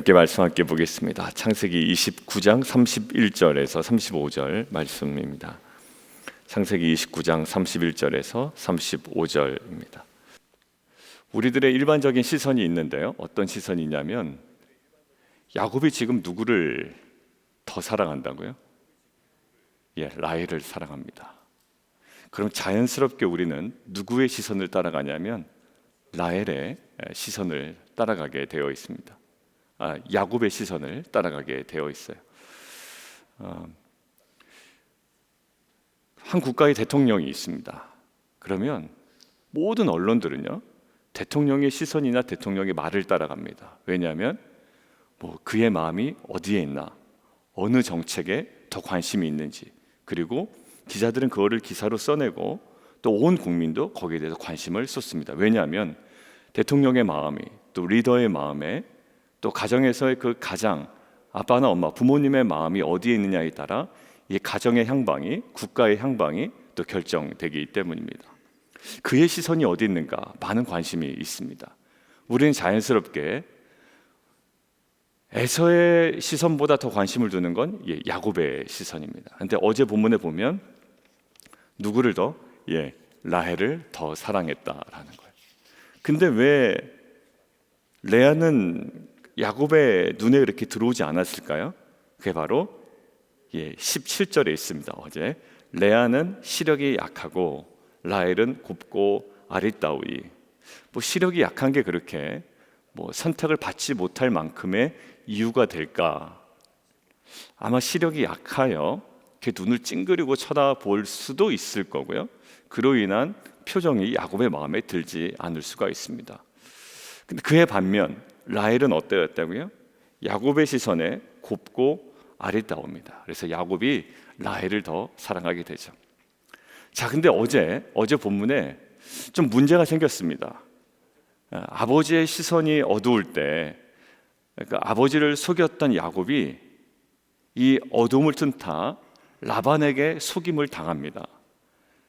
함께 말씀 함께 보겠습니다. 창세기 29장 31절에서 35절 말씀입니다. 창세기 29장 31절에서 35절입니다. 우리들의 일반적인 시선이 있는데요. 어떤 시선이냐면 야곱이 지금 누구를 더 사랑한다고요? 라헬을 사랑합니다. 그럼 자연스럽게 우리는 누구의 시선을 따라가냐면 라헬의 시선을 따라가게 되어 있습니다. 야곱의 시선을 따라가게 되어 있어요. 한 국가의 대통령이 있습니다. 그러면 모든 언론들은요, 대통령의 시선이나 대통령의 말을 따라갑니다. 왜냐하면 그의 마음이 어디에 있나, 어느 정책에 더 관심이 있는지, 그리고 기자들은 그거를 기사로 써내고 또 온 국민도 거기에 대해서 관심을 쏟습니다. 왜냐하면 대통령의 마음이, 또 리더의 마음에, 또 가정에서의 그 가장, 아빠나 엄마, 부모님의 마음이 어디에 있느냐에 따라 이 가정의 향방이, 국가의 향방이 또 결정되기 때문입니다. 그의 시선이 어디 있는가 많은 관심이 있습니다. 우리는 자연스럽게 에서의 시선보다 더 관심을 두는 건 야곱의 시선입니다. 그런데 어제 본문에 보면 누구를 더? 라헬을 더 사랑했다라는 거예요. 근데 왜 레아는 야곱의 눈에 이렇게 들어오지 않았을까요? 그게 바로 17절에 있습니다. 어제 레아는 시력이 약하고 라헬은 곱고 아리따우이. 시력이 약한 게 그렇게 선택을 받지 못할 만큼의 이유가 될까? 아마 시력이 약하여 이렇게 눈을 찡그리고 쳐다볼 수도 있을 거고요. 그로 인한 표정이 야곱의 마음에 들지 않을 수가 있습니다. 근데 그의 반면 라헬은 어떠했다고요? 야곱의 시선에 곱고 아리따웁니다. 그래서 야곱이 라헬을 더 사랑하게 되죠. 자, 근데 어제 본문에 좀 문제가 생겼습니다. 아버지의 시선이 어두울 때, 그러니까 아버지를 속였던 야곱이 이 어둠을 틈타 라반에게 속임을 당합니다.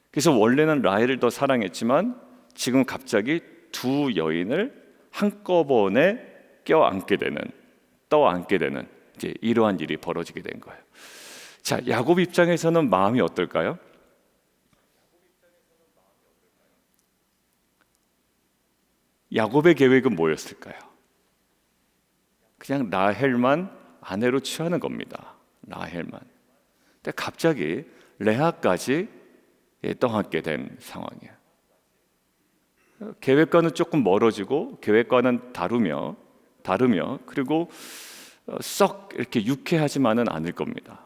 그래서 원래는 라헬을 더 사랑했지만 지금 갑자기 두 여인을 한꺼번에 떠안게 되는 이제 이러한 일이 벌어지게 된 거예요. 자, 야곱 입장에서는 마음이 어떨까요? 야곱의 계획은 뭐였을까요? 그냥 라헬만 아내로 취하는 겁니다. 라헬만. 근데 갑자기 레아까지 떠안게 된 상황이에요. 계획과는 조금 멀어지고 계획과는 다르며 그리고 썩 이렇게 유쾌하지만은 않을 겁니다.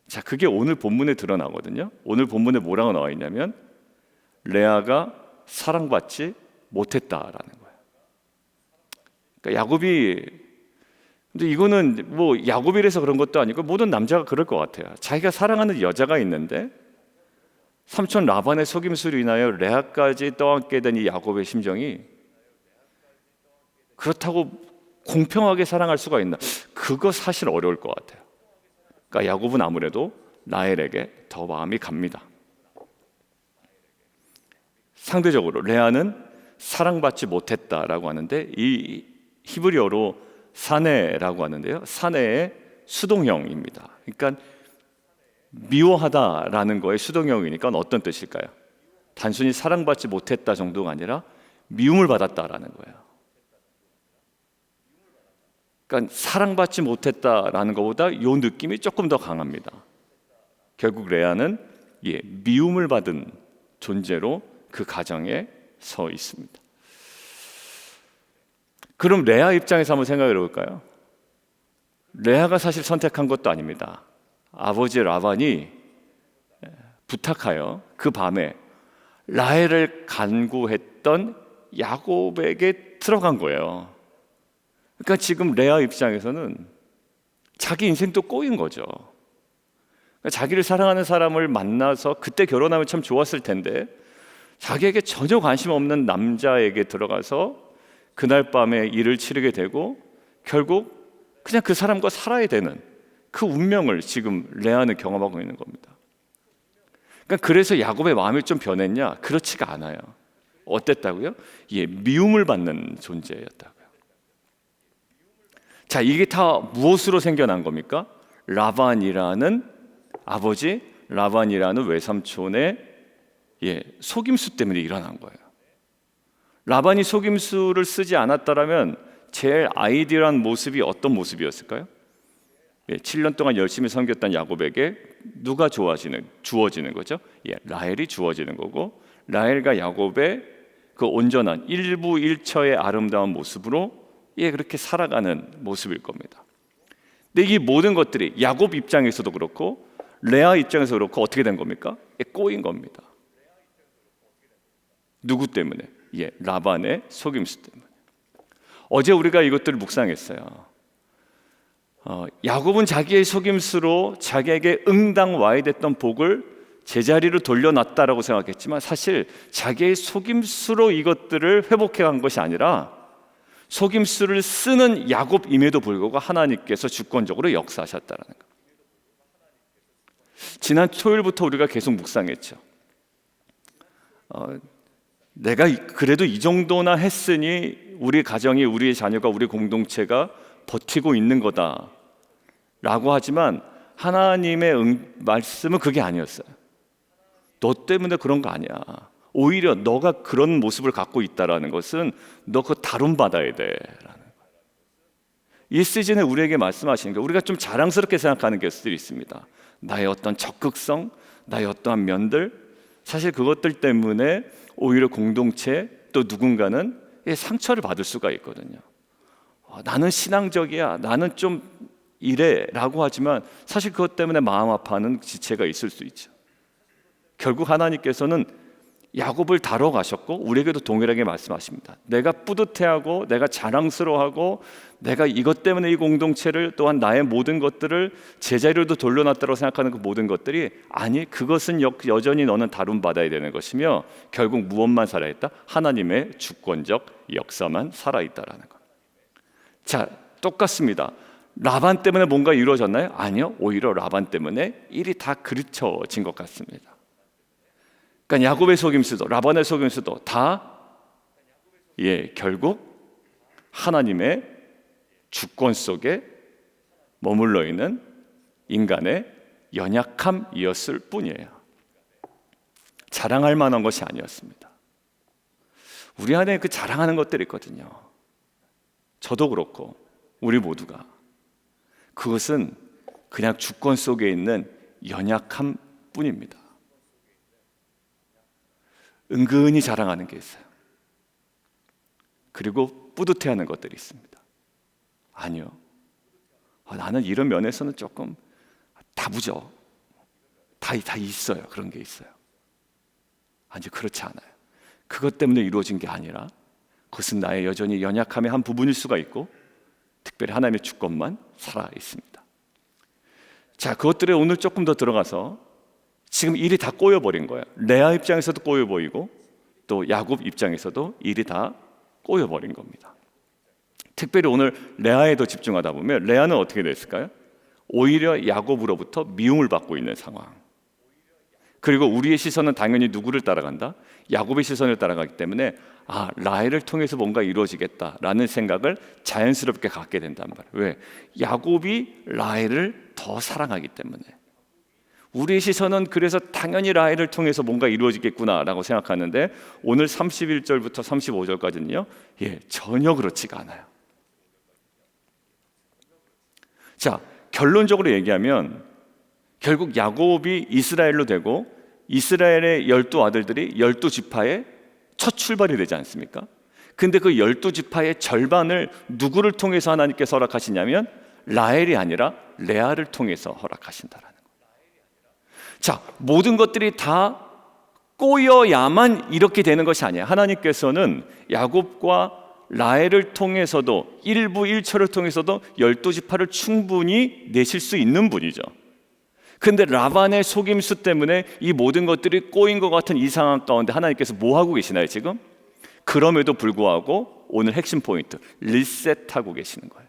자, 그게 오늘 본문에 드러나거든요. 오늘 본문에 뭐라고 나와 있냐면 레아가 사랑받지 못했다라는 거예요. 그러니까 야곱이, 근데 이거는 야곱이라서 그런 것도 아니고 모든 남자가 그럴 것 같아요. 자기가 사랑하는 여자가 있는데 삼촌 라반의 속임수로 인하여 레아까지 떠안게 된 이 야곱의 심정이, 그렇다고 공평하게 사랑할 수가 있나? 그거 사실 어려울 것 같아요. 그러니까 야곱은 아무래도 라헬에게 더 마음이 갑니다. 상대적으로 레아는 사랑받지 못했다라고 하는데, 이 히브리어로 사네라고 하는데요, 사네의 수동형입니다. 그러니까 미워하다라는 거의 수동형이니까 어떤 뜻일까요? 단순히 사랑받지 못했다 정도가 아니라 미움을 받았다라는 거예요. 그러니까 사랑받지 못했다라는 것보다 이 느낌이 조금 더 강합니다. 결국 레아는 미움을 받은 존재로 그 가정에 서 있습니다. 그럼 레아 입장에서 한번 생각해 볼까요? 레아가 사실 선택한 것도 아닙니다. 아버지 라반이 부탁하여 그 밤에 라헬을 간구했던 야곱에게 들어간 거예요. 그러니까 지금 레아 입장에서는 자기 인생도 꼬인 거죠. 그러니까 자기를 사랑하는 사람을 만나서 그때 결혼하면 참 좋았을 텐데 자기에게 전혀 관심 없는 남자에게 들어가서 그날 밤에 일을 치르게 되고 결국 그냥 그 사람과 살아야 되는 그 운명을 지금 레아는 경험하고 있는 겁니다. 그러니까 그래서 야곱의 마음이 좀 변했냐? 그렇지가 않아요. 어땠다고요? 미움을 받는 존재였다고요. 자, 이게 다 무엇으로 생겨난 겁니까? 라반이라는 아버지, 라반이라는 외삼촌의 속임수 때문에 일어난 거예요. 라반이 속임수를 쓰지 않았다면 제일 아이디어한 모습이 어떤 모습이었을까요? 7년 동안 열심히 섬겼던 야곱에게 누가 주어지는 거죠? 라헬이 주어지는 거고, 라헬과 야곱의 그 온전한 일부일처의 아름다운 모습으로 그렇게 살아가는 모습일 겁니다. 근데 이 모든 것들이 야곱 입장에서도 그렇고 레아 입장에서 그렇고 어떻게 된 겁니까? 꼬인 겁니다. 누구 때문에? 라반의 속임수 때문에. 어제 우리가 이것들을 묵상했어요. 야곱은 자기의 속임수로 자기에게 응당 와야 됐던 복을 제자리로 돌려놨다라고 생각했지만 사실 자기의 속임수로 이것들을 회복해 간 것이 아니라 속임수를 쓰는 야곱임에도 불구하고 하나님께서 주권적으로 역사하셨다라는 것. 지난 토요일부터 우리가 계속 묵상했죠. 내가 그래도 이 정도나 했으니 우리 가정이, 우리의 자녀가, 우리 공동체가 버티고 있는 거다라고 하지만 하나님의 말씀은 그게 아니었어요. 너 때문에 그런 거 아니야. 오히려 너가 그런 모습을 갖고 있다라는 것은 너 그거 다룬받아야 돼라는 거예요. 이 시즌에 우리에게 말씀하시는 게 우리가 좀 자랑스럽게 생각하는 것들이 있습니다. 나의 어떤 적극성, 나의 어떠한 면들, 사실 그것들 때문에 오히려 공동체 또 누군가는 상처를 받을 수가 있거든요. 나는 신앙적이야, 나는 좀 이래 라고 하지만 사실 그것 때문에 마음 아파하는 지체가 있을 수 있죠. 결국 하나님께서는 야곱을 다뤄가셨고 우리에게도 동일하게 말씀하십니다. 내가 뿌듯해하고 내가 자랑스러워하고 내가 이것 때문에 이 공동체를 또한 나의 모든 것들을 제자리로도 돌려놨다고 생각하는 그 모든 것들이 아니, 그것은 여전히 너는 다룬받아야 되는 것이며 결국 무엇만 살아있다? 하나님의 주권적 역사만 살아있다라는 것. 자, 똑같습니다. 라반 때문에 뭔가 이루어졌나요? 아니요, 오히려 라반 때문에 일이 다 그르쳐진 것 같습니다. 그러니까 야곱의 속임수도 라반의 속임수도 다 결국 하나님의 주권 속에 머물러 있는 인간의 연약함이었을 뿐이에요. 자랑할 만한 것이 아니었습니다. 우리 안에 그 자랑하는 것들이 있거든요. 저도 그렇고 우리 모두가. 그것은 그냥 주권 속에 있는 연약함 뿐입니다. 은근히 자랑하는 게 있어요. 그리고 뿌듯해하는 것들이 있습니다. 아니요, 나는 이런 면에서는 조금 다부져. 다 있어요. 그런 게 있어요. 아니, 그렇지 않아요. 그것 때문에 이루어진 게 아니라 그것은 나의 여전히 연약함의 한 부분일 수가 있고 특별히 하나님의 주권만 살아 있습니다. 자, 그것들에 오늘 조금 더 들어가서 지금 일이 다 꼬여버린 거예요. 레아 입장에서도 꼬여 보이고 또 야곱 입장에서도 일이 다 꼬여버린 겁니다. 특별히 오늘 레아에 더 집중하다 보면 레아는 어떻게 됐을까요? 오히려 야곱으로부터 미움을 받고 있는 상황. 그리고 우리의 시선은 당연히 누구를 따라간다? 야곱의 시선을 따라가기 때문에 라헬을 통해서 뭔가 이루어지겠다라는 생각을 자연스럽게 갖게 된단 말이에요. 왜? 야곱이 라헬을 더 사랑하기 때문에. 우리의 시선은 그래서 당연히 라헬을 통해서 뭔가 이루어지겠구나라고 생각하는데 오늘 31절부터 35절까지는요 전혀 그렇지가 않아요. 자, 결론적으로 얘기하면 결국 야곱이 이스라엘로 되고 이스라엘의 12아들들이 12지파의 첫 출발이 되지 않습니까? 근데 그 12지파의 절반을 누구를 통해서 하나님께서 허락하시냐면 라헬이 아니라 레아를 통해서 허락하신다라는 거예요. 자, 모든 것들이 다 꼬여야만 이렇게 되는 것이 아니에요. 하나님께서는 야곱과 라헬을 통해서도 일부 일처를 통해서도 12지파를 충분히 내실 수 있는 분이죠. 근데 라반의 속임수 때문에 이 모든 것들이 꼬인 것 같은 이 상황 가운데 하나님께서 뭐 하고 계시나요 지금? 그럼에도 불구하고 오늘 핵심 포인트, 리셋하고 계시는 거예요.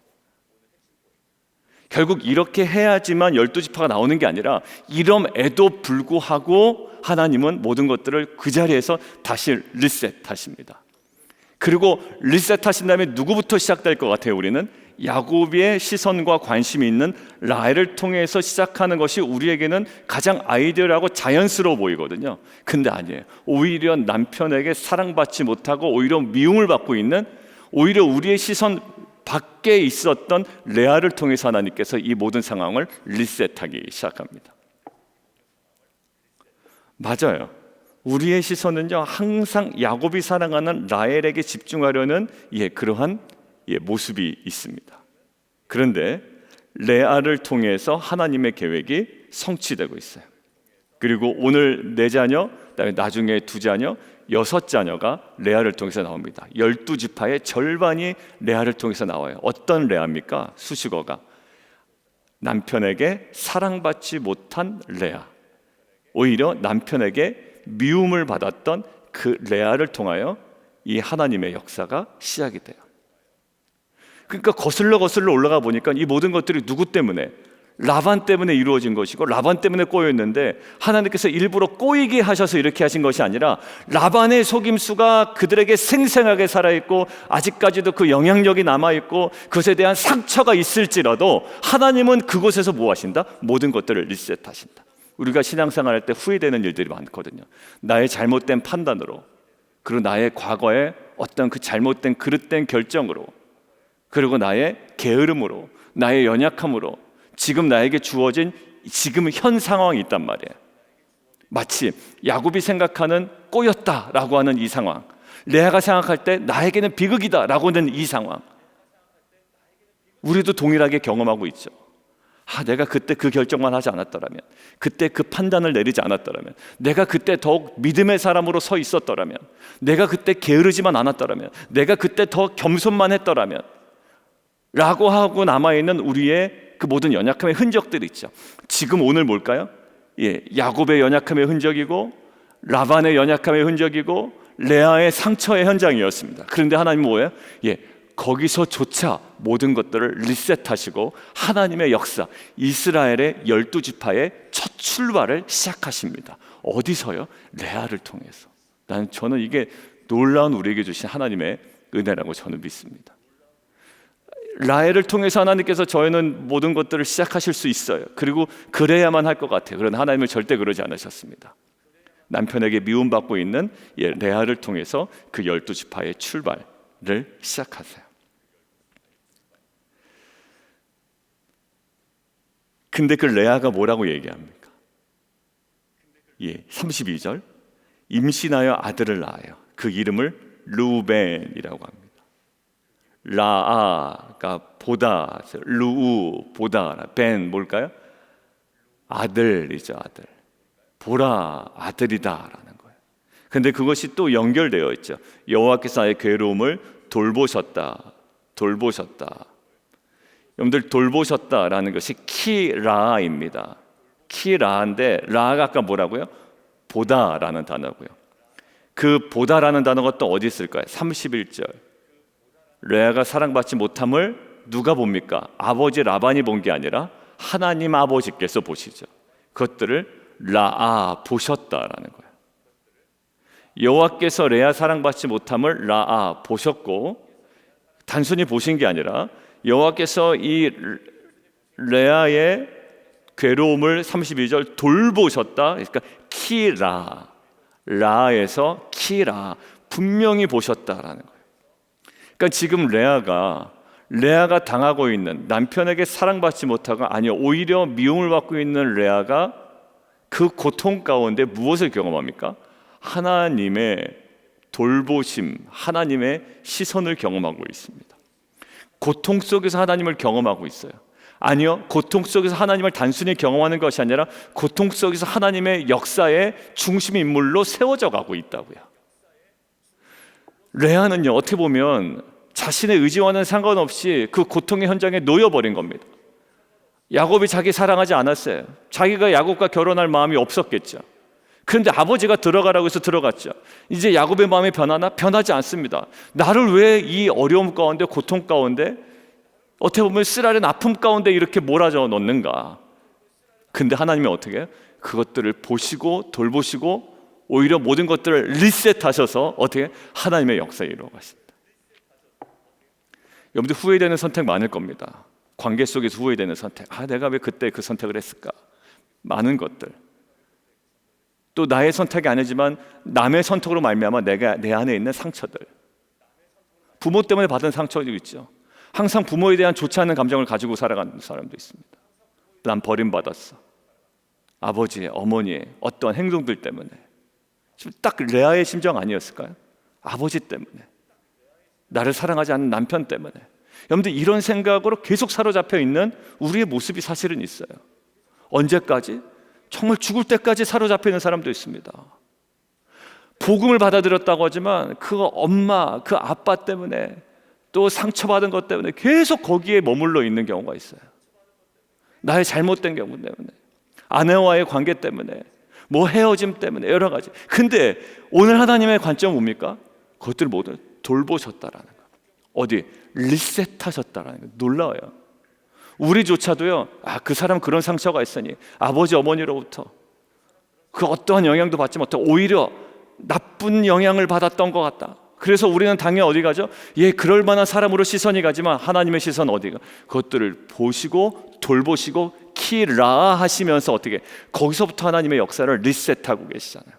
결국 이렇게 해야지만 12지파가 나오는 게 아니라 이럼에도 불구하고 하나님은 모든 것들을 그 자리에서 다시 리셋하십니다. 그리고 리셋하신 다음에 누구부터 시작될 것 같아요? 우리는 야곱의 시선과 관심이 있는 라헬을 통해서 시작하는 것이 우리에게는 가장 아이디어라고 자연스러워 보이거든요. 근데 아니에요. 오히려 남편에게 사랑받지 못하고 오히려 미움을 받고 있는, 오히려 우리의 시선 밖에 있었던 레아를 통해서 하나님께서 이 모든 상황을 리셋하기 시작합니다. 맞아요. 우리의 시선은요, 항상 야곱이 사랑하는 라헬에게 집중하려는 그러한 모습이 있습니다. 그런데 레아를 통해서 하나님의 계획이 성취되고 있어요. 그리고 오늘 4자녀, 나중에 2자녀, 6자녀가 레아를 통해서 나옵니다. 12지파의 절반이 레아를 통해서 나와요. 어떤 레아입니까? 수식어가 남편에게 사랑받지 못한 레아, 오히려 남편에게 미움을 받았던 그 레아를 통하여 이 하나님의 역사가 시작이 돼요. 그러니까 거슬러 올라가 보니까 이 모든 것들이 누구 때문에? 라반 때문에 이루어진 것이고 라반 때문에 꼬였는데, 하나님께서 일부러 꼬이게 하셔서 이렇게 하신 것이 아니라 라반의 속임수가 그들에게 생생하게 살아있고 아직까지도 그 영향력이 남아있고 그것에 대한 상처가 있을지라도 하나님은 그곳에서 뭐 하신다? 모든 것들을 리셋하신다. 우리가 신앙생활 할 때 후회되는 일들이 많거든요. 나의 잘못된 판단으로, 그리고 나의 과거의 어떤 그 잘못된 그릇된 결정으로, 그리고 나의 게으름으로, 나의 연약함으로 지금 나에게 주어진 지금 현 상황이 있단 말이에요. 마치 야곱이 생각하는 꼬였다라고 하는 이 상황, 레아가 생각할 때 나에게는 비극이다라고 하는 이 상황, 우리도 동일하게 경험하고 있죠. 내가 그때 그 결정만 하지 않았더라면, 그때 그 판단을 내리지 않았더라면, 내가 그때 더욱 믿음의 사람으로 서 있었더라면, 내가 그때 게으르지만 않았더라면, 내가 그때 더 겸손만 했더라면 라고 하고 남아있는 우리의 그 모든 연약함의 흔적들이 있죠. 지금 오늘 뭘까요? 야곱의 연약함의 흔적이고 라반의 연약함의 흔적이고 레아의 상처의 현장이었습니다. 그런데 하나님은 뭐예요? 거기서조차 모든 것들을 리셋하시고 하나님의 역사, 이스라엘의 12지파의 첫 출발을 시작하십니다. 어디서요? 레아를 통해서. 저는 이게 놀라운 우리에게 주신 하나님의 은혜라고 저는 믿습니다. 라헬을 통해서 하나님께서 저희는 모든 것들을 시작하실 수 있어요. 그리고 그래야만 할 것 같아요. 그러나 하나님은 절대 그러지 않으셨습니다. 남편에게 미움받고 있는 레아를 통해서 그 12지파의 출발을 시작하세요. 근데 그 레아가 뭐라고 얘기합니까? 32절, 임신하여 아들을 낳아요. 그 이름을 르우벤이라고 합니다. 라아가 보다, 루우 보다, 벤 뭘까요? 아들이죠. 아들. 보라, 아들이다라는 거예요. 근데 그것이 또 연결되어 있죠. 여호와께서 나의 괴로움을 돌보셨다. 여러분들, 돌보셨다라는 것이 키라입니다. 키라인데 라가 아까 뭐라고요? 보다라는 단어고요. 그 보다라는 단어가 또 어디 있을까요? 31절. 레아가 사랑받지 못함을 누가 봅니까? 아버지 라반이 본 게 아니라 하나님 아버지께서 보시죠. 그것들을 라아 보셨다라는 거예요. 여호와께서 레아 사랑받지 못함을 라아 보셨고, 단순히 보신 게 아니라 여호와께서 이 레아의 괴로움을 32절 돌보셨다. 그러니까 키라, 라에서 키라, 분명히 보셨다라는 거예요. 그러니까 지금 레아가 당하고 있는, 남편에게 사랑받지 못하고 오히려 미움을 받고 있는 레아가 그 고통 가운데 무엇을 경험합니까? 하나님의 돌보심, 하나님의 시선을 경험하고 있습니다. 고통 속에서 하나님을 경험하고 있어요. 아니요, 고통 속에서 하나님을 단순히 경험하는 것이 아니라 고통 속에서 하나님의 역사의 중심 인물로 세워져 가고 있다고요. 레아는요, 어떻게 보면 자신의 의지와는 상관없이 그 고통의 현장에 놓여버린 겁니다. 야곱이 자기 사랑하지 않았어요. 자기가 야곱과 결혼할 마음이 없었겠죠. 그런데 아버지가 들어가라고 해서 들어갔죠. 이제 야곱의 마음이 변하나? 변하지 않습니다. 나를 왜 이 어려움 가운데, 고통 가운데, 어떻게 보면 쓰라린 아픔 가운데 이렇게 몰아져 넣는가? 근데 하나님이 어떻게 해요? 그것들을 보시고 돌보시고 오히려 모든 것들을 리셋하셔서 어떻게 하나님의 역사에 이루어 가신다. 여러분들 후회되는 선택 많을 겁니다. 관계 속에서 후회되는 선택. 내가 왜 그때 그 선택을 했을까? 많은 것들. 또 나의 선택이 아니지만 남의 선택으로 말미암아 내가 내 안에 있는 상처들. 부모 때문에 받은 상처도 있죠. 항상 부모에 대한 좋지 않은 감정을 가지고 살아가는 사람도 있습니다. 난 버림받았어. 아버지의, 어머니의 어떤 행동들 때문에. 딱 레아의 심정 아니었을까요? 아버지 때문에, 나를 사랑하지 않는 남편 때문에. 여러분들 이런 생각으로 계속 사로잡혀 있는 우리의 모습이 사실은 있어요. 언제까지? 정말 죽을 때까지 사로잡혀 있는 사람도 있습니다. 복음을 받아들였다고 하지만 그 엄마, 그 아빠 때문에 또 상처받은 것 때문에 계속 거기에 머물러 있는 경우가 있어요. 나의 잘못된 경우 때문에, 아내와의 관계 때문에, 뭐 헤어짐 때문에, 여러 가지. 근데 오늘 하나님의 관점은 뭡니까? 그것들을 모두 돌보셨다라는 거. 어디? 리셋하셨다라는 거. 놀라워요. 우리조차도요, 그 사람 그런 상처가 있으니 아버지 어머니로부터 그 어떠한 영향도 받지 못하고 오히려 나쁜 영향을 받았던 것 같다. 그래서 우리는 당연히 어디 가죠? 그럴 만한 사람으로 시선이 가지만 하나님의 시선 어디가? 그것들을 보시고 돌보시고 키라 하시면서 어떻게 거기서부터 하나님의 역사를 리셋하고 계시잖아요.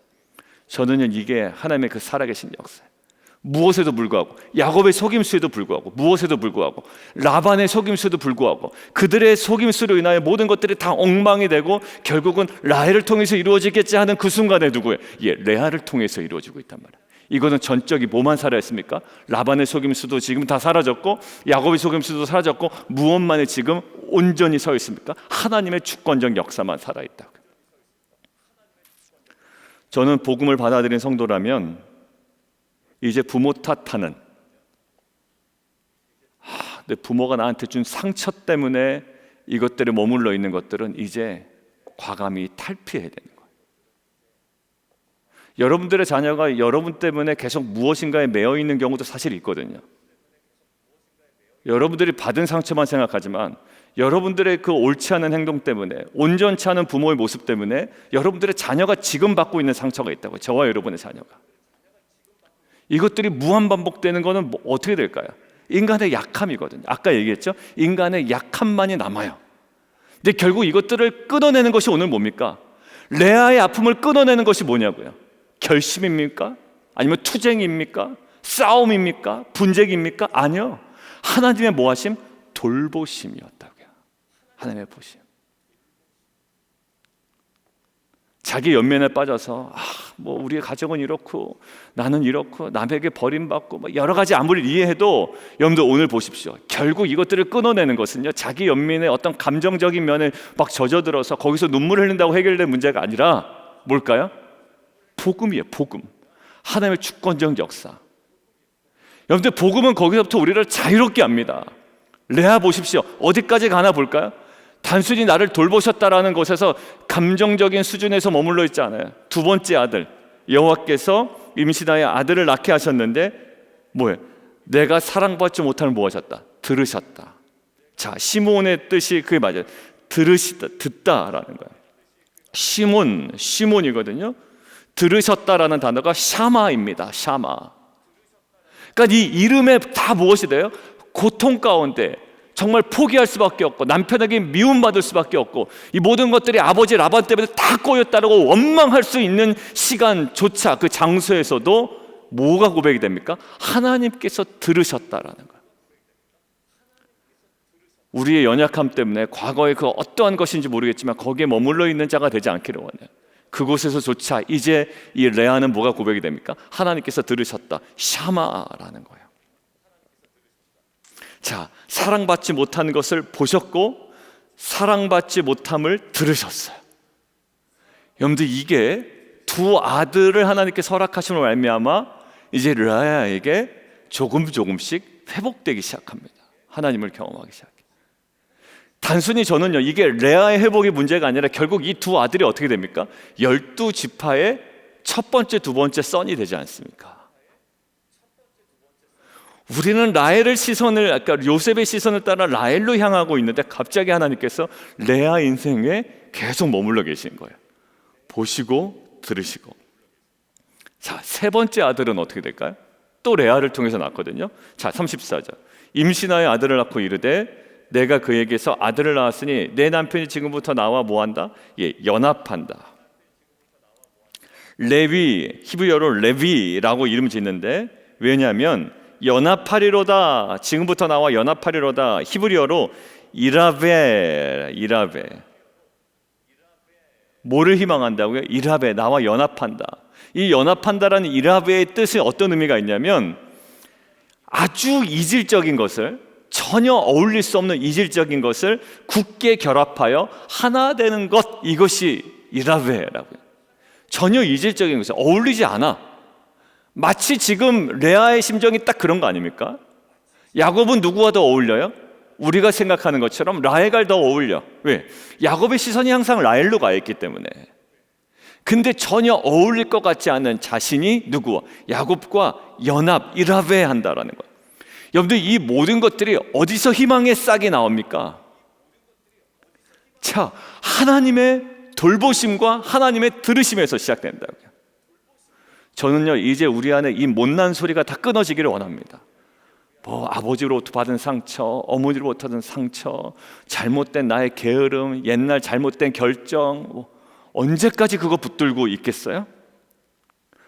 저는요, 이게 하나님의 그 살아계신 역사예요. 무엇에도 불구하고, 야곱의 속임수에도 불구하고, 무엇에도 불구하고, 라반의 속임수에도 불구하고, 그들의 속임수로 인하여 모든 것들이 다 엉망이 되고 결국은 라헬을 통해서 이루어지겠지 하는 그 순간에 누구예요? 레아를 통해서 이루어지고 있단 말이에요. 이거는 전적이 뭐만 살아있습니까? 라반의 속임수도 지금 다 사라졌고, 야곱의 속임수도 사라졌고, 무엇만이 지금 온전히 서 있습니까? 하나님의 주권적 역사만 살아있다. 저는 복음을 받아들인 성도라면 이제 부모 탓하는, 내 부모가 나한테 준 상처 때문에 이것들에 머물러 있는 것들은 이제 과감히 탈피해야 되는 거예요. 여러분들의 자녀가 여러분 때문에 계속 무엇인가에 매여 있는 경우도 사실 있거든요. 여러분들이 받은 상처만 생각하지만 여러분들의 그 옳지 않은 행동 때문에, 온전치 않은 부모의 모습 때문에 여러분들의 자녀가 지금 받고 있는 상처가 있다고요. 저와 여러분의 자녀가. 이것들이 무한반복되는 것은 어떻게 될까요? 인간의 약함이거든요. 아까 얘기했죠? 인간의 약함만이 남아요. 근데 결국 이것들을 끊어내는 것이 오늘 뭡니까? 레아의 아픔을 끊어내는 것이 뭐냐고요? 결심입니까? 아니면 투쟁입니까? 싸움입니까? 분쟁입니까? 아니요. 하나님의 모하심? 돌보심이었다고요. 하나님의 보심. 자기 연면에 빠져서 뭐 우리의 가정은 이렇고 나는 이렇고 남에게 버림받고 뭐 여러 가지 아무리 이해해도 여러분들 오늘 보십시오. 결국 이것들을 끊어내는 것은요, 자기 연민의 어떤 감정적인 면에 막 젖어들어서 거기서 눈물을 흘린다고 해결될 문제가 아니라 뭘까요? 복음이에요. 복음. 하나님의 주권적 역사. 여러분들 복음은 거기서부터 우리를 자유롭게 합니다. 레아 보십시오. 어디까지 가나 볼까요? 단순히 나를 돌보셨다라는 것에서 감정적인 수준에서 머물러 있지 않아요. 두 번째 아들, 여호와께서 임신하여 아들을 낳게 하셨는데 뭐예요? 내가 사랑받지 못하는 뭐 하셨다? 들으셨다. 자, 시몬의 뜻이 그게 맞아요. 들으시다, 듣다라는 거예요. 시몬이거든요. 들으셨다라는 단어가 샤마입니다. 샤마. 그러니까 이 이름에 다 무엇이 돼요? 고통 가운데 정말 포기할 수밖에 없고 남편에게 미움받을 수밖에 없고 이 모든 것들이 아버지 라반 때문에 다 꼬였다라고 원망할 수 있는 시간조차 그 장소에서도 뭐가 고백이 됩니까? 하나님께서 들으셨다라는 거예요. 우리의 연약함 때문에 과거의 그 어떠한 것인지 모르겠지만 거기에 머물러 있는 자가 되지 않기를 원해요. 그곳에서조차 이제 이 레아는 뭐가 고백이 됩니까? 하나님께서 들으셨다. 샤마라는 거예요. 자, 사랑받지 못한 것을 보셨고 사랑받지 못함을 들으셨어요. 여러분들 이게 두 아들을 하나님께 허락하심을 말미암아 이제 레아에게 조금씩 회복되기 시작합니다. 하나님을 경험하기 시작해요. 단순히 저는요, 이게 레아의 회복이 문제가 아니라 결국 이 두 아들이 어떻게 됩니까? 12지파의 첫 번째, 두 번째 선이 되지 않습니까? 우리는 라헬의 시선을, 그러니까 요셉의 시선을 따라 라헬로 향하고 있는데 갑자기 하나님께서 레아 인생에 계속 머물러 계신 거예요. 보시고 들으시고. 자, 세 번째 아들은 어떻게 될까요? 또 레아를 통해서 낳거든요. 자, 34절. 임신하여 아들을 낳고 이르되 내가 그에게서 아들을 낳았으니 내 남편이 지금부터 나와 뭐한다? 연합한다. 레위, 히브리어로 레위라고 이름 짓는데 왜냐하면 연합하리로다, 지금부터 나와 연합하리로다. 히브리어로 이라베. 뭐를 희망한다고요? 이라베, 나와 연합한다. 이 연합한다라는 이라베의 뜻이 어떤 의미가 있냐면 아주 이질적인 것을, 전혀 어울릴 수 없는 이질적인 것을 굳게 결합하여 하나 되는 것, 이것이 이라베라고요. 전혀 이질적인 것을 어울리지 않아. 마치 지금 레아의 심정이 딱 그런 거 아닙니까? 야곱은 누구와 더 어울려요? 우리가 생각하는 것처럼 라헬과 더 어울려. 왜? 야곱의 시선이 항상 라헬로 가 있기 때문에. 근데 전혀 어울릴 것 같지 않은 자신이 누구와? 야곱과 연합, 이라베 한다라는 거예요. 여러분들, 이 모든 것들이 어디서 희망의 싹이 나옵니까? 자, 하나님의 돌보심과 하나님의 들으심에서 시작된다고요. 저는요, 이제 우리 안에 이 못난 소리가 다 끊어지기를 원합니다. 뭐 아버지로부터 받은 상처, 어머니로부터 받은 상처, 잘못된 나의 게으름, 옛날 잘못된 결정, 언제까지 그거 붙들고 있겠어요?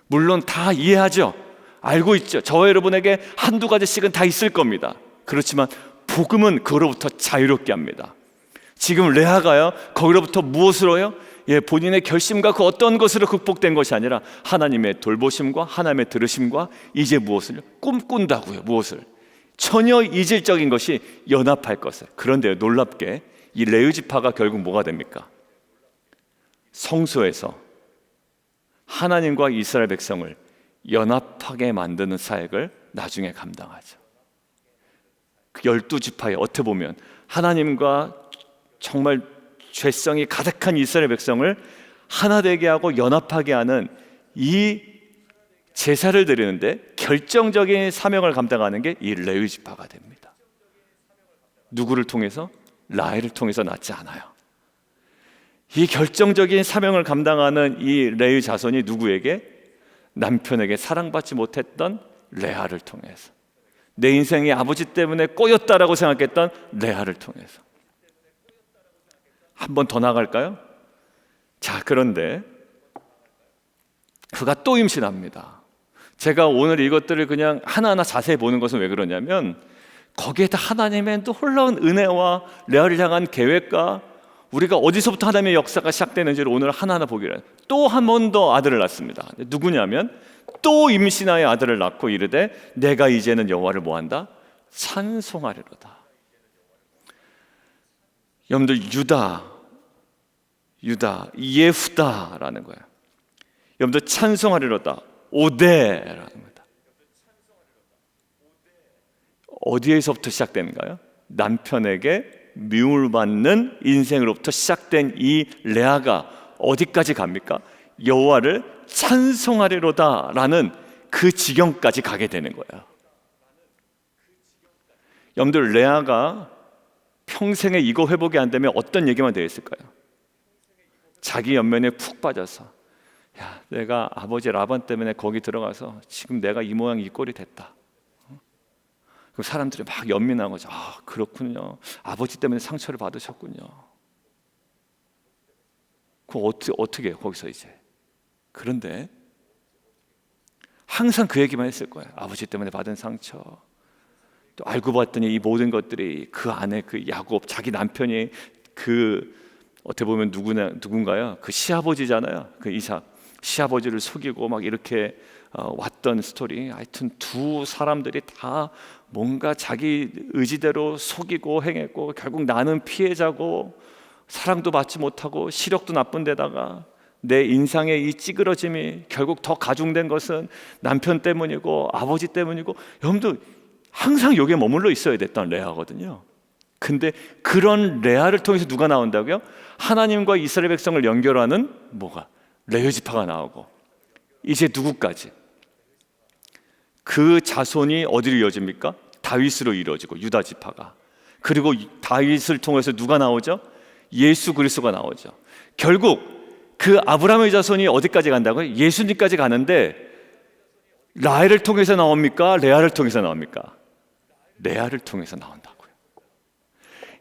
물론 다 이해하죠. 알고 있죠. 저와 여러분에게 한두 가지씩은 다 있을 겁니다. 그렇지만 복음은 그로부터 자유롭게 합니다. 지금 레아가요, 거기로부터 무엇으로요? 본인의 결심과 그 어떤 것으로 극복된 것이 아니라 하나님의 돌보심과 하나님의 들으심과 이제 무엇을 꿈꾼다고요. 무엇을? 전혀 이질적인 것이 연합할 것을. 그런데 놀랍게 이 레위 지파가 결국 뭐가 됩니까? 성소에서 하나님과 이스라엘 백성을 연합하게 만드는 사역을 나중에 감당하죠. 그 12지파에 어떻게 보면 하나님과 정말 죄성이 가득한 이스라엘 백성을 하나 되게 하고 연합하게 하는 이 제사를 드리는데 결정적인 사명을 감당하는 게 이 레위 지파가 됩니다. 누구를 통해서? 라헬을 통해서 낳지 않아요. 이 결정적인 사명을 감당하는 이 레위 자손이 누구에게? 남편에게 사랑받지 못했던 레아를 통해서, 내 인생의 아버지 때문에 꼬였다라고 생각했던 레아를 통해서. 한 번 더 나갈까요? 자, 그런데 그가 또 임신합니다. 제가 오늘 이것들을 그냥 하나하나 자세히 보는 것은 왜 그러냐면 거기에다 하나님의 놀라운 은혜와 레아를 향한 계획과 우리가 어디서부터 하나님의 역사가 시작되는지를 오늘 하나하나 보기를. 또 한 번 더 아들을 낳습니다. 누구냐면 또 임신하여 아들을 낳고 이르되 내가 이제는 여호와를 뭐한다? 찬송하리로다. 여러분들, 유다, 예후다라는 거예요. 여러분들, 찬송하리로다, 오데라는 겁니다. 어디에서부터 시작되는가요? 남편에게 미움을 받는 인생으로부터 시작된 이 레아가 어디까지 갑니까? 여호와를 찬송하리로다라는 그 지경까지 가게 되는 거예요. 여러분들, 레아가 평생에 이거 회복이 안 되면 어떤 얘기만 되어 있을까요? 자기 연면에 푹 빠져서, 야, 내가 아버지 라반 때문에 거기 들어가서 지금 내가 이 모양 이 꼴이 됐다. 그 사람들이 막 연민한 거죠. 아, 그렇군요. 아버지 때문에 상처를 받으셨군요. 그 어떻게 해요, 거기서 이제. 그런데 항상 그 얘기만 했을 거예요. 아버지 때문에 받은 상처. 또 알고 봤더니 이 모든 것들이 그 안에 그 야곱, 자기 남편이 그 어떻게 보면 누군가요? 그 시아버지잖아요. 그 이삭. 시아버지를 속이고 막 이렇게 왔던 스토리. 하여튼 두 사람들이 다 뭔가 자기 의지대로 속이고 행했고 결국 나는 피해자고 사랑도 받지 못하고 시력도 나쁜 데다가 내 인상의 이 찌그러짐이 결국 더 가중된 것은 남편 때문이고 아버지 때문이고, 여러분도 항상 여기에 머물러 있어야 됐던 레아거든요. 근데 그런 레아를 통해서 누가 나온다고요? 하나님과 이스라엘 백성을 연결하는 뭐가? 레위 지파가 나오고, 이제 누구까지? 그 자손이 어디로 이어집니까? 다윗으로 이루어지고, 유다 지파가. 그리고 다윗을 통해서 누가 나오죠? 예수 그리스도가 나오죠. 결국 그 아브라함의 자손이 어디까지 간다고요? 예수님까지 가는데 라헬을 통해서 나옵니까? 레아를 통해서 나옵니까? 레아를 통해서 나온다고요.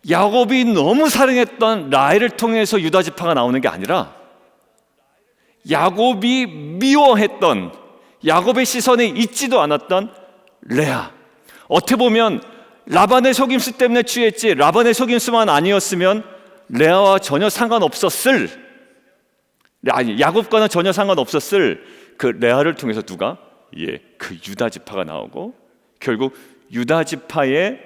야곱이 너무 사랑했던 라헬을 통해서 유다 지파가 나오는 게 아니라 야곱이 미워했던, 야곱의 시선에 있지도 않았던 레아. 어떻게 보면 라반의 속임수 때문에 취했지, 라반의 속임수만 아니었으면 레아와 전혀 상관없었을, 아니 야곱과는 전혀 상관없었을 그 레아를 통해서 누가? 그 유다 지파가 나오고, 결국 유다 지파에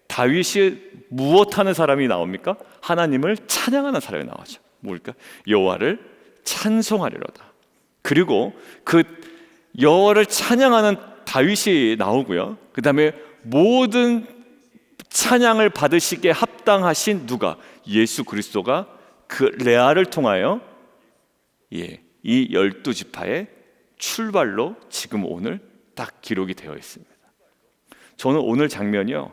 다윗이 무엇하는 사람이 나옵니까? 하나님을 찬양하는 사람이 나오죠. 뭘까? 여호와를 찬송하리로다. 그리고 그 여호와를 찬양하는 다윗이 나오고요. 그 다음에 모든 찬양을 받으시기에 합당하신 누가? 예수 그리스도가 그 레아를 통하여 이 12지파의 출발로 지금 오늘 딱 기록이 되어 있습니다. 저는 오늘 장면이요,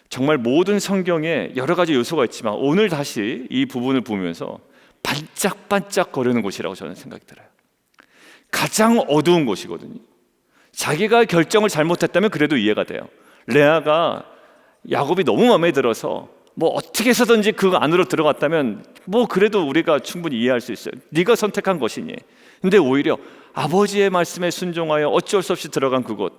정말 모든 성경에 여러 가지 요소가 있지만 오늘 다시 이 부분을 보면서 반짝반짝 거리는 곳이라고 저는 생각이 들어요. 가장 어두운 곳이거든요. 자기가 결정을 잘못했다면 그래도 이해가 돼요. 레아가 야곱이 너무 마음에 들어서 뭐 어떻게 해서든지 그 안으로 들어갔다면 뭐 그래도 우리가 충분히 이해할 수 있어요. 네가 선택한 것이니. 근데 오히려 아버지의 말씀에 순종하여 어쩔 수 없이 들어간 그곳,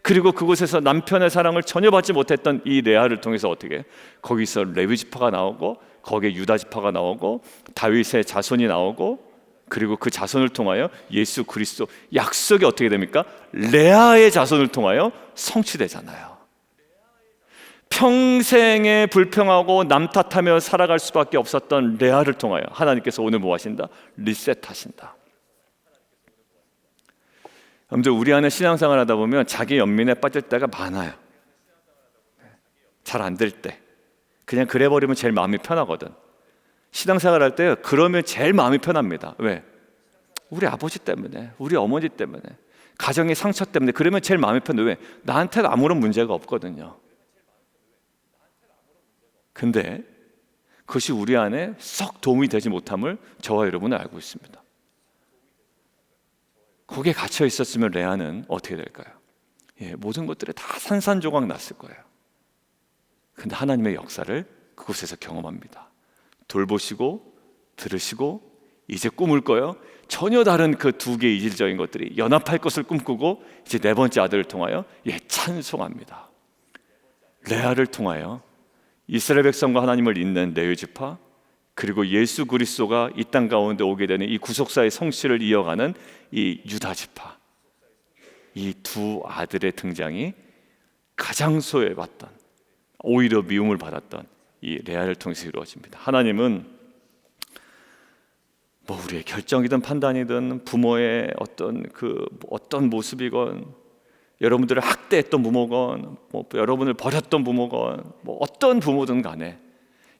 그리고 그곳에서 남편의 사랑을 전혀 받지 못했던 이 레아를 통해서 어떻게, 거기서 레위 지파가 나오고, 거기에 유다 지파가 나오고, 다윗의 자손이 나오고, 그리고 그 자손을 통하여 예수 그리스도 약속이 어떻게 됩니까? 레아의 자손을 통하여 성취되잖아요. 평생에 불평하고 남 탓하며 살아갈 수밖에 없었던 레아를 통하여 하나님께서 오늘 뭐 하신다? 리셋하신다. 여러분들, 우리 안에 신앙생활 하다 보면 자기 연민에 빠질 때가 많아요. 잘 안 될 때 그냥 그래 버리면 제일 마음이 편하거든. 신앙생활 할 때 그러면 제일 마음이 편합니다. 왜? 우리 아버지 때문에, 우리 어머니 때문에, 가정의 상처 때문에. 그러면 제일 마음이 편해. 왜? 나한테는 아무런 문제가 없거든요. 근데 그것이 우리 안에 썩 도움이 되지 못함을 저와 여러분은 알고 있습니다. 거기에 갇혀 있었으면 레아는 어떻게 될까요? 모든 것들이 다 산산조각 났을 거예요. 근데 하나님의 역사를 그곳에서 경험합니다. 돌보시고 들으시고 이제 꿈을 꿔요. 전혀 다른 그 두 개의 이질적인 것들이 연합할 것을 꿈꾸고 이제 네 번째 아들을 통하여 찬송합니다. 레아를 통하여 이스라엘 백성과 하나님을 잇는 레위 지파, 그리고 예수 그리스도가 이 땅 가운데 오게 되는 이 구속사의 성취를 이어가는 이 유다 지파, 이 두 아들의 등장이 가장 소외받던, 오히려 미움을 받았던 이 레아를 통해서 이루어집니다. 하나님은 뭐 우리의 결정이든 판단이든 부모의 어떤 모습이건, 여러분들을 학대했던 부모건, 뭐 여러분을 버렸던 부모건, 뭐 어떤 부모든 간에,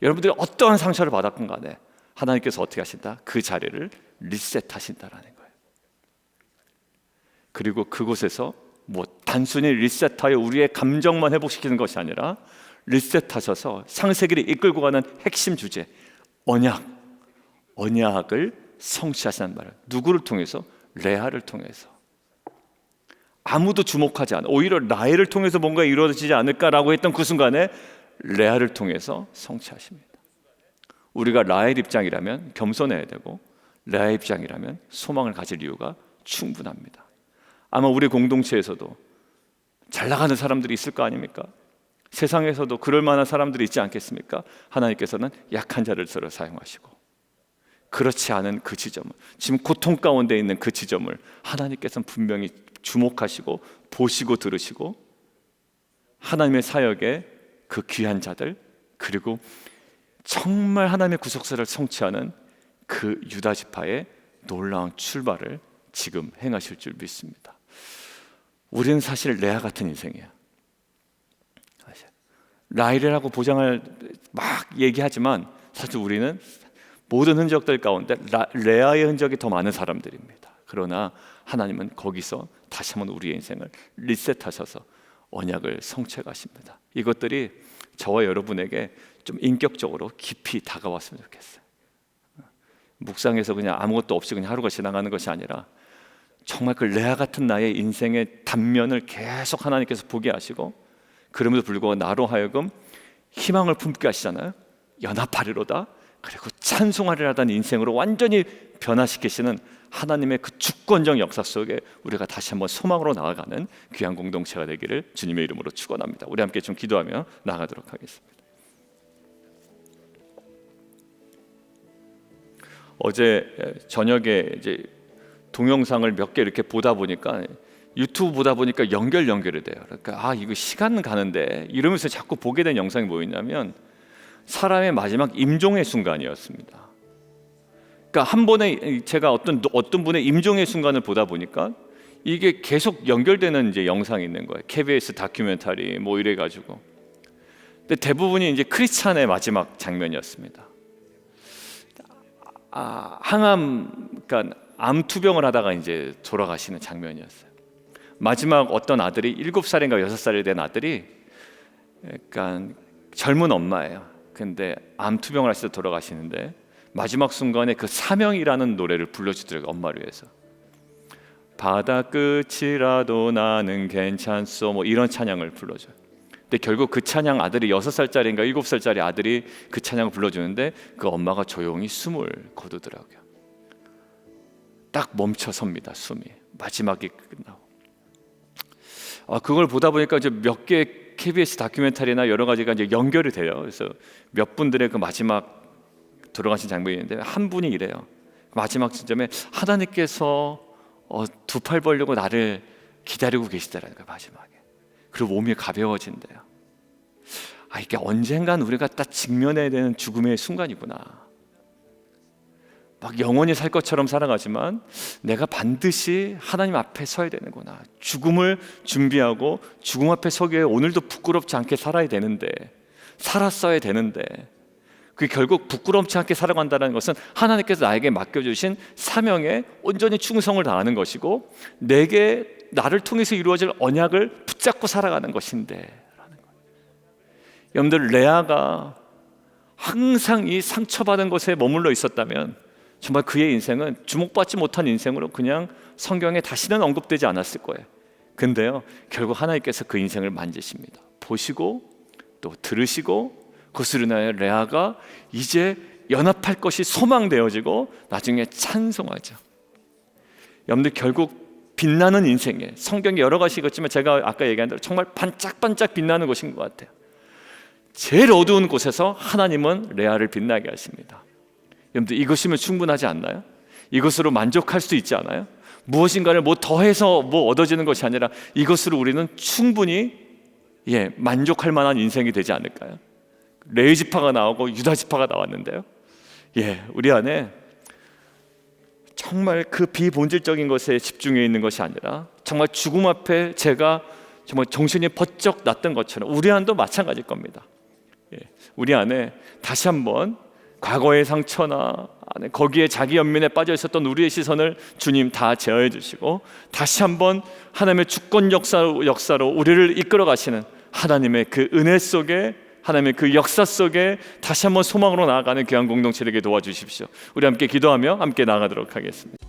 여러분들이 어떠한 상처를 받았건 간에 하나님께서 어떻게 하신다? 그 자리를 리셋하신다라는 거예요. 그리고 그곳에서 뭐 단순히 리셋하여 우리의 감정만 회복시키는 것이 아니라 리셋하셔서 창세기를 이끌고 가는 핵심 주제, 언약을 성취하시는 말을, 누구를 통해서? 레아를 통해서. 아무도 주목하지 않아, 오히려 라헬을 통해서 뭔가 이루어지지 않을까라고 했던 그 순간에 레아를 통해서 성취하십니다. 우리가 라헬 입장이라면 겸손해야 되고, 레아 입장이라면 소망을 가질 이유가 충분합니다. 아마 우리 공동체에서도 잘 나가는 사람들이 있을 거 아닙니까? 세상에서도 그럴 만한 사람들이 있지 않겠습니까? 하나님께서는 약한 자를 서로 사용하시고, 그렇지 않은 그 지점을, 지금 고통 가운데 있는 그 지점을 하나님께서는 분명히 주목하시고 보시고 들으시고, 하나님의 사역에 그 귀한 자들, 그리고 정말 하나님의 구속사를 성취하는 그 유다 지파의 놀라운 출발을 지금 행하실 줄 믿습니다. 우리는 사실 레아 같은 인생이야. 라헬이라고 보장을 막 얘기하지만 사실 우리는 모든 흔적들 가운데 레아의 흔적이 더 많은 사람들입니다. 그러나 하나님은 거기서 다시 한번 우리의 인생을 리셋하셔서 언약을 성취해 가십니다. 이것들이 저와 여러분에게 좀 인격적으로 깊이 다가왔으면 좋겠어요. 묵상에서 그냥 아무것도 없이 그냥 하루가 지나가는 것이 아니라 정말 그 레아 같은 나의 인생의 단면을 계속 하나님께서 보게 하시고, 그럼에도 불구하고 나로 하여금 희망을 품게 하시잖아요. 연합하리로다, 그리고 찬송하리라는 인생으로 완전히 변화시키시는 하나님의 그 주권적 역사 속에 우리가 다시 한번 소망으로 나아가는 귀한 공동체가 되기를 주님의 이름으로 축원합니다. 우리 함께 좀 기도하며 나아가도록 하겠습니다. 어제 저녁에 이제 동영상을 몇 개 이렇게 보다 보니까, 유튜브 보다 보니까 연결이 돼요. 그러니까 이거 시간 가는데 이러면서 자꾸 보게 된 영상이 뭐였냐면 사람의 마지막 임종의 순간이었습니다. 그러니까 한 번에 제가 어떤 분의 임종의 순간을 보다 보니까 이게 계속 연결되는 이제 영상이 있는 거예요. KBS 다큐멘터리 뭐 이래 가지고. 근데 대부분이 이제 크리스찬의 마지막 장면이었습니다. 그러니까 암 투병을 하다가 이제 돌아가시는 장면이었어요. 마지막 어떤 아들이 7살인가 6살이 된 아들이, 그러니까 젊은 엄마예요. 근데 암 투병을 하시다 돌아가시는데 마지막 순간에 그 사명이라는 노래를 불러주더라고요. 엄마를 위해서. 바다 끝이라도 나는 괜찮소, 뭐 이런 찬양을 불러줘요. 근데 결국 그 찬양, 아들이 6살짜리인가 7살짜리 아들이 그 찬양을 불러주는데 그 엄마가 조용히 숨을 거두더라고요. 딱 멈춰 섭니다. 숨이 마지막에 끝나고. 그걸 보다 보니까 이제 몇 개 KBS 다큐멘터리나 여러 가지가 이제 연결이 돼요. 그래서 몇 분들의 그 마지막 돌아가신 장면이 있는데 한 분이 이래요. 마지막 시점에 하나님께서 두 팔 벌려고 나를 기다리고 계시더라는 거예요. 마지막에. 그리고 몸이 가벼워진대요. 이게 언젠간 우리가 딱 직면해야 되는 죽음의 순간이구나. 막 영원히 살 것처럼 살아가지만 내가 반드시 하나님 앞에 서야 되는구나. 죽음을 준비하고 죽음 앞에 서기 위해 오늘도 부끄럽지 않게 살아야 되는데, 살았어야 되는데, 그게 결국 부끄럽지 않게 살아간다는 것은 하나님께서 나에게 맡겨주신 사명에 온전히 충성을 다하는 것이고 나를 통해서 이루어질 언약을 붙잡고 살아가는 것인데 라는 거예요. 여러분들, 레아가 항상 이 상처받은 곳에 머물러 있었다면 정말 그의 인생은 주목받지 못한 인생으로 그냥 성경에 다시는 언급되지 않았을 거예요. 근데요, 결국 하나님께서 그 인생을 만지십니다. 보시고 또 들으시고, 그것으로 인하여 레아가 이제 연합할 것이 소망되어지고 나중에 찬송하죠. 여러분들, 결국 빛나는 인생에 성경에 여러 가지 있겠지만 제가 아까 얘기한 대로 정말 반짝반짝 빛나는 곳인 것 같아요. 제일 어두운 곳에서 하나님은 레아를 빛나게 하십니다. 여러분들, 이것이면 충분하지 않나요? 이것으로 만족할 수 있지 않아요? 무엇인가를 더해서 얻어지는 것이 아니라 이것으로 우리는 충분히 만족할 만한 인생이 되지 않을까요? 레위 지파가 나오고 유다 지파가 나왔는데요, 우리 안에 정말 그 비본질적인 것에 집중해 있는 것이 아니라 정말 죽음 앞에 제가 정말 정신이 번쩍 났던 것처럼 우리 안도 마찬가지일 겁니다. 우리 안에 다시 한번 과거의 상처나 거기에 자기 연민에 빠져 있었던 우리의 시선을 주님 다 제어해 주시고 다시 한번 하나님의 주권 역사로 우리를 이끌어 가시는 하나님의 그 은혜 속에, 하나님의 그 역사 속에 다시 한번 소망으로 나아가는 귀한 공동체 되게 도와주십시오. 우리 함께 기도하며 함께 나아가도록 하겠습니다.